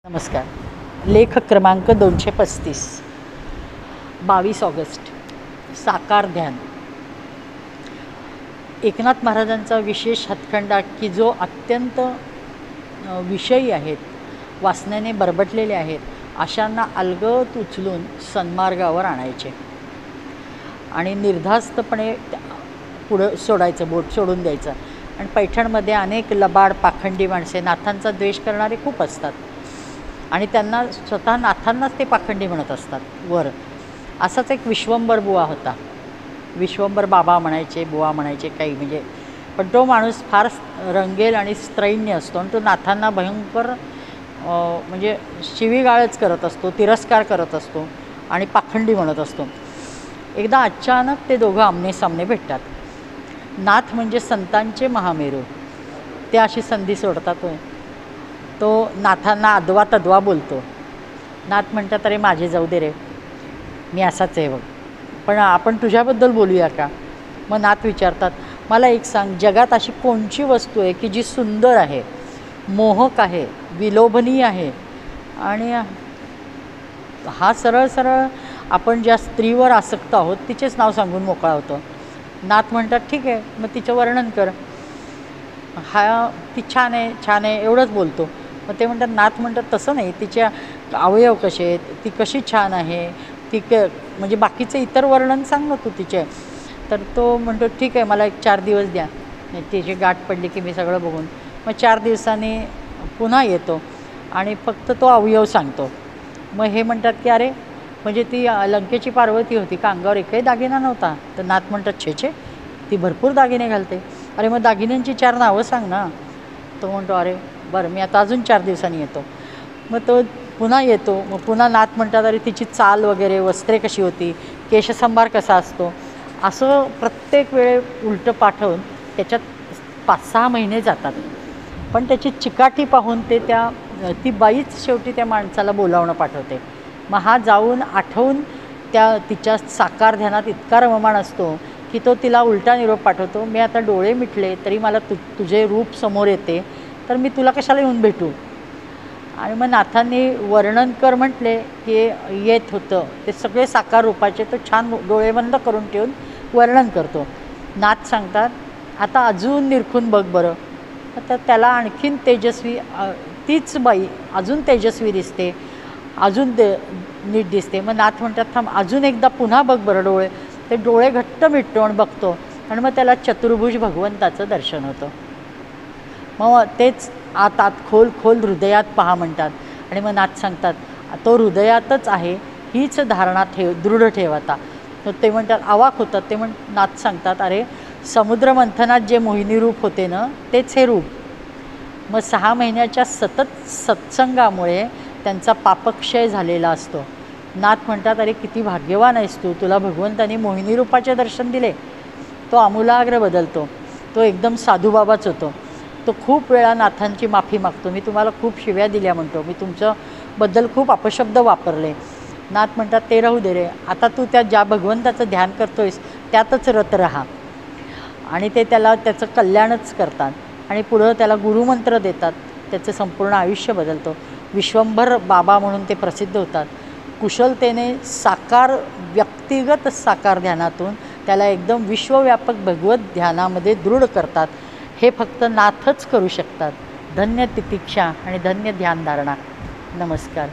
नमस्कार. लेख क्रमांक 235. 22 ऑगस्ट. साकार ध्यान. एकनाथ महाराजांचा विशेष हातखंडा की जो अत्यंत विषयी आहेत, वासनेने बरबटलेले आहेत, अशांना अलगद उचलून सन्मार्गावर आणायचे आणि निर्धास्तपणे पुढं सोडायचं, बोट सोडून द्यायचं. आणि पैठणमध्ये अनेक लबाड पाखंडी माणसे नाथांचा द्वेष करणारे खूप असतात आणि त्यांना स्वतः नाथांनाच ते पाखंडी म्हणत असतात वर. असाच एक विश्वंभर बुवा होता. विश्वंभर बाबा म्हणायचे, बुवा म्हणायचे काही, म्हणजे पण तो माणूस फार रंगेल आणि स्त्रैण्य असतो आणि तो नाथांना भयंकर म्हणजे शिवीगाळच करत असतो, तिरस्कार करत असतो आणि पाखंडी म्हणत असतो. एकदा अचानक ते दोघं आमनेसामने भेटतात. नाथ म्हणजे संतांचे महामेरू, ते अशी संधी सोडतात. तो नाथांना अद्वा तद्वा बोलतो. नाथ म्हणतात, अरे माझे जाऊ दे रे, मी असाच आहे बघ, पण आपण तुझ्याबद्दल बोलूया का? मग नाथ विचारतात, मला एक सांग, जगात अशी कोणची वस्तू आहे की जी सुंदर आहे, मोहक आहे, विलोभनीय आहे आणि हा सरळ सरळ आपण ज्या स्त्रीवर आसक्त आहोत तिचेच नाव सांगून मोकळा होतो. नाथ म्हणतात, ठीक आहे, मग तिचं वर्णन कर. ती छान आहे, छान आहे एवढंच बोलतो. मग ते म्हणतात, नाथ म्हणतात, तसं नाही, तिचे अवयव कसे आहेत, ती कशी छान आहे, ती म्हणजे बाकीचं इतर वर्णन सांग ना तू तिचे. तर तो म्हणतो, ठीक आहे, मला एक 4 दिवस द्या, तिची गाठ पडली की मी सगळं बघून मग 4 दिवसांनी पुन्हा येतो आणि फक्त तो अवयव सांगतो. मग हे म्हणतात की अरे, म्हणजे ती लंकेची पार्वती होती का, अंगावर एकही दागिना नव्हता? तर नाथ म्हणतात, छे छे, ती भरपूर दागिने घालते. अरे मग दागिन्यांची 4 नावं सांग ना. तो म्हणतो, अरे बरं, मी आता अजून 4 दिवसांनी येतो. मग तो पुन्हा येतो. मग पुन्हा नाथ म्हणतात, अरे तिची चाल वगैरे, वस्त्रे कशी होती, केशसंभार कसा असतो, असं प्रत्येक वेळे उलटं पाठवून त्याच्यात 5-6 महिने जातात. पण त्याची चिकाटी पाहून ती बाईच शेवटी त्या माणसाला बोलावणं पाठवते. मग हा जाऊन आठवून तिच्या साकार ध्यानात इतका रममाण असतो की तो तिला उलटा निरोप पाठवतो, मी आता डोळे मिटले तरी मला तुझे रूप समोर येते, तर मी तुला कशाला येऊन भेटू? आणि मग नाथांनी वर्णन कर म्हटले की येत होतं ते सगळे साकार रूपाचे. तो छान डोळे बंद करून ठेवून वर्णन करतो. नाथ सांगतात, आता अजून निरखून बघ बरं. आता त्याला आणखीन तेजस्वी, तीच बाई अजून तेजस्वी दिसते, अजून नीट दिसते. मग नाथ म्हणतात, थांब अजून एकदा पुन्हा बघ बरं डोळे. ते डोळे घट्ट मिटतो आणि बघतो आणि मग त्याला चतुर्भुज भगवंताचं दर्शन होतं. मग तेच आत खोल खोल हृदयात पहा म्हणतात. आणि मग नाथ सांगतात, तो हृदयातच आहे, हीच धारणा दृढ ठेव आता. ते म्हणतात, अवाक होतात. ते नाथ सांगतात, अरे समुद्र मंथनात जे मोहिनी रूप होते ना, तेच हे रूप. मग 6 महिन्याच्या सतत सत्संगामुळे त्यांचा पापक्षय झालेला असतो. नाथ म्हणतात, अरे किती भाग्यवान आहेस तू, तुला भगवंतानी मोहिनी रूपाचे दर्शन दिले. तो आमूलाग्र बदलतो, तो एकदम साधूबाबाच होतो. तो खूप वेळा नाथांची माफी मागतो, मी तुम्हाला खूप शिव्या दिल्या म्हणतो, मी तुमच्याबद्दल खूप अपशब्द वापरले. नाथ म्हणतात, ते राहू दे रे, आता तू ज्या भगवंताचं ध्यान करतोयस त्यातच रत राहा. आणि ते त्याचं कल्याणच करतात आणि पुढं त्याला गुरुमंत्र देतात. त्याचं संपूर्ण आयुष्य बदलतो. विश्वंभर बाबा म्हणून ते प्रसिद्ध होतात. कुशलतेने व्यक्तिगत साकार ध्यानातून त्याला एकदम विश्वव्यापक भगवत ध्यानामध्ये दृढ करतात. हे फक्त नाथच करू शकतात. धन्य तितिक्षा आणि धन्य ध्यानधारणा. नमस्कार.